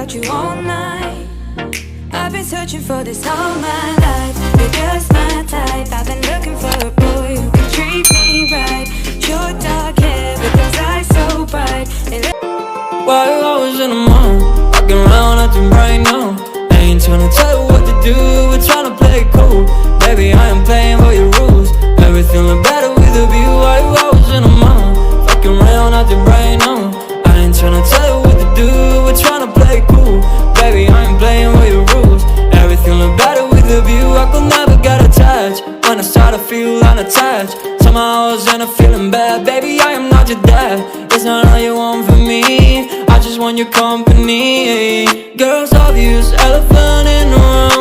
about you all night. I've been searching for this all my life. You're just my type. I've been looking for a boy who can treat me right. Short dark hair with those eyes so bright. Why you always in the mood? Walking around acting right now. I ain't tryna tell you what to do, we're tryna play it cool. Baby, I am playing by your rules. Everything look better with a view. Why you always in the mood? Fucking around acting right now. I ain't tryna tell you what to do, we're tryna play it cool. Baby, I ain't playing by your rules. Everything look better with a view. I could never get attached. When I start to feel unattached, somehow I was in a feeling bad. Baby, I am not your dad. It's not all you want from me, I just want your company. Girls obvious, elephant in the room.